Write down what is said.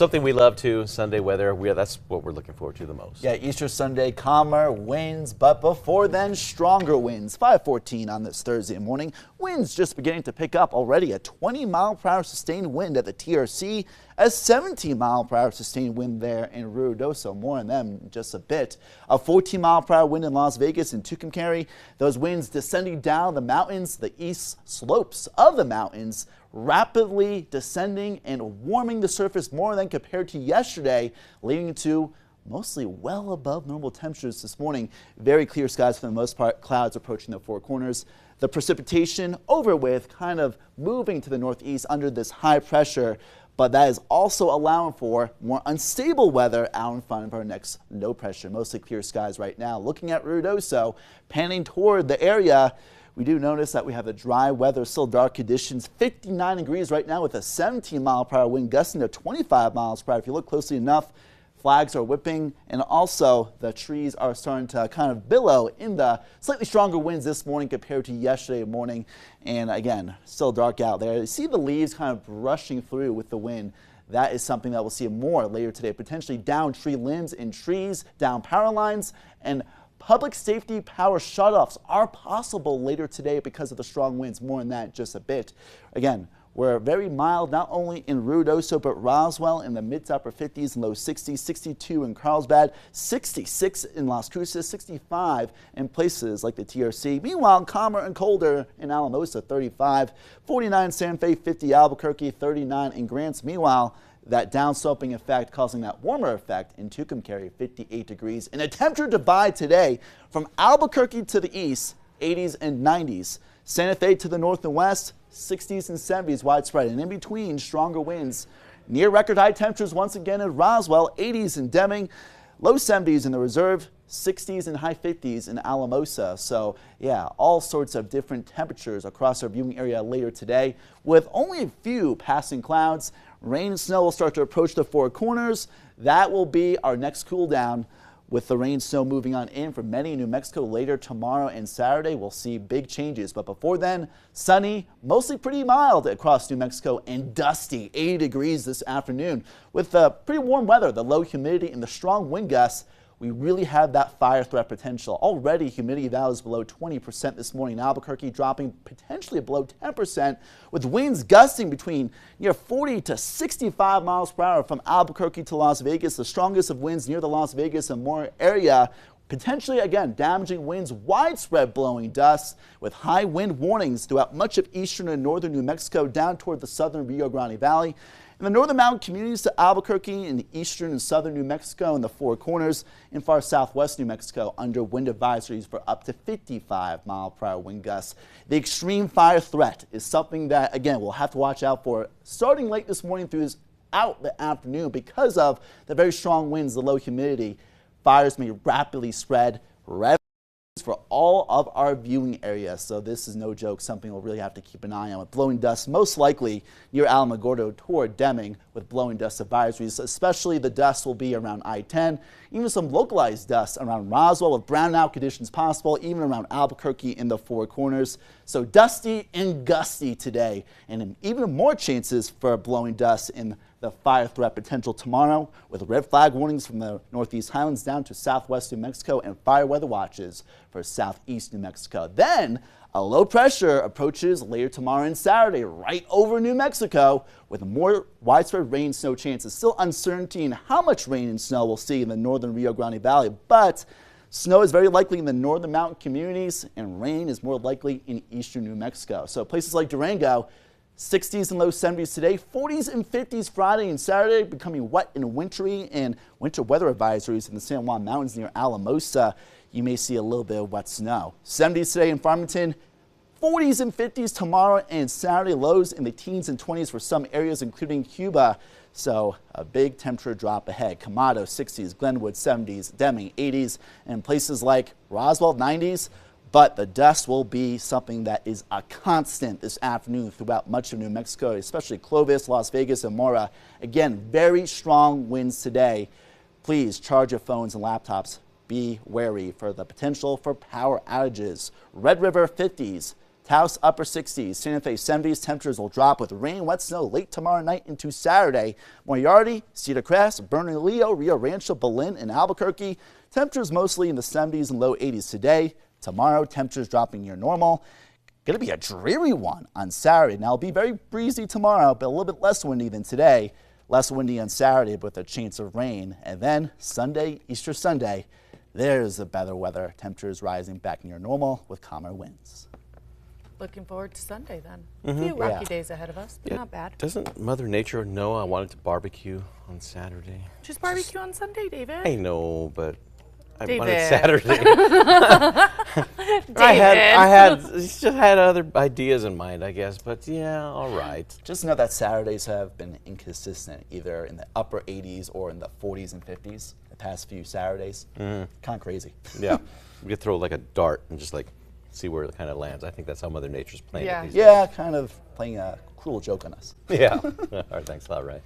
something we love too, Sunday weather. That's what we're looking forward to the most. Yeah, Easter Sunday, calmer winds, but before then, stronger winds. 5:14 on this Thursday morning. Winds just beginning to pick up already. A 20-mile-per-hour sustained wind at the TRC, a 17-mile-per-hour sustained wind there in Ruidoso. More on them in just a bit. A 14-mile-per-hour wind in Las Vegas and Tucumcari. Those winds descending down the mountains, the east slopes of the mountains, rapidly descending and warming the surface more than compared to yesterday, leading to mostly well above normal temperatures this morning. Very clear skies for the most part, clouds approaching the four corners. The precipitation over with, kind of moving to the northeast under this high pressure, but that is also allowing for more unstable weather out in front of our next low pressure. Mostly clear skies right now. Looking at Ruidoso, panning toward the area, we do notice that we have the dry weather, still dark conditions, 59 degrees right now with a 17-mile-per-hour wind gusting to 25 miles per hour. If you look closely enough, flags are whipping, and also the trees are starting to kind of billow in the slightly stronger winds this morning compared to yesterday morning. And again, still dark out there. You see the leaves kind of brushing through with the wind. That is something that we'll see more later today, potentially down tree limbs and trees, down power lines, and public safety power shutoffs are possible later today because of the strong winds. More on that in just a bit. Again, we're very mild not only in Ruidoso but Roswell in the mid to upper 50s and low 60s, 62 in Carlsbad, 66 in Las Cruces, 65 in places like the TRC. Meanwhile, calmer and colder in Alamosa, 35, 49 Santa Fe, 50 Albuquerque, 39 in Grants. Meanwhile, that downsloping effect causing that warmer effect in Tucumcari, 58 degrees. And a temperature divide today from Albuquerque to the east, 80s and 90s. Santa Fe to the north and west, 60s and 70s widespread. And in between, stronger winds. Near record high temperatures once again in Roswell, 80s in Deming, low 70s in the reserve, 60s and high 50s in Alamosa. So yeah, all sorts of different temperatures across our viewing area later today with only a few passing clouds. Rain and snow will start to approach the four corners. That will be our next cool down. With the rain and snow moving on in for many in New Mexico later tomorrow and Saturday, we'll see big changes. But before then, sunny, mostly pretty mild across New Mexico and dusty, 80 degrees this afternoon. With pretty warm weather, the low humidity and the strong wind gusts, we really have that fire threat potential. Already humidity values below 20% this morning. Albuquerque dropping potentially below 10% with winds gusting between near 40 to 65 miles per hour from Albuquerque to Las Vegas. The strongest of winds near the Las Vegas and more area. Potentially, again, damaging winds, widespread blowing dust with high wind warnings throughout much of eastern and northern New Mexico down toward the southern Rio Grande Valley. In the northern mountain communities to Albuquerque in the eastern and southern New Mexico and the Four Corners in far southwest New Mexico under wind advisories for up to 55-mile-per-hour wind gusts. The extreme fire threat is something that, again, we'll have to watch out for starting late this morning throughout the afternoon because of the very strong winds, the low humidity. Fires may rapidly spread for all of our viewing areas, so this is no joke, something we'll really have to keep an eye on. With blowing dust most likely near Alamogordo toward Deming with blowing dust advisories, especially the dust will be around I-10, even some localized dust around Roswell with brownout conditions possible, even around Albuquerque in the Four Corners. So dusty and gusty today, and even more chances for blowing dust in the fire threat potential tomorrow with red flag warnings from the northeast highlands down to southwest New Mexico and fire weather watches for southeast New Mexico. Then a low pressure approaches later tomorrow and Saturday right over New Mexico with more widespread rain and snow chances. Still uncertainty in how much rain and snow we'll see in the northern Rio Grande Valley, but snow is very likely in the northern mountain communities and rain is more likely in eastern New Mexico. So places like Durango, 60s and low 70s today, 40s and 50s Friday and Saturday, becoming wet and wintry, and winter weather advisories in the San Juan Mountains near Alamosa. You may see a little bit of wet snow. 70s today in Farmington, 40s and 50s tomorrow and Saturday, lows in the teens and 20s for some areas, including Cuba. So a big temperature drop ahead. Camado, 60s, Glenwood, 70s, Deming, 80s, and places like Roswell, 90s. But the dust will be something that is a constant this afternoon throughout much of New Mexico, especially Clovis, Las Vegas, and Mora. Again, very strong winds today. Please charge your phones and laptops. Be wary for the potential for power outages. Red River, 50s. Taos upper 60s, Santa Fe 70s. Temperatures will drop with rain, wet snow late tomorrow night into Saturday. Moriarty, Cedar Crest, Bernalillo, Rio Rancho, Belen, and Albuquerque. Temperatures mostly in the 70s and low 80s today. Tomorrow, temperatures dropping near normal. Going to be a dreary one on Saturday. Now, it'll be very breezy tomorrow, but a little bit less windy than today. Less windy on Saturday with a chance of rain. And then Sunday, Easter Sunday, there's the better weather. Temperatures rising back near normal with calmer winds. Looking forward to Sunday then. A few rocky days ahead of us, but not bad. Doesn't Mother Nature know I wanted to barbecue on Saturday? Just barbecue on Sunday, David. I know, but I David. wanted Saturday. I just had other ideas in mind, I guess, but yeah, all right. Just know that Saturdays have been inconsistent, either in the upper 80s or in the 40s and 50s the past few Saturdays. Kind of crazy. Yeah, we could throw like a dart and just like see where it kind of lands. I think that's how Mother Nature's playing it these Yeah, kind of playing a cruel joke on us. days. Yeah. All right, thanks a lot, Ray.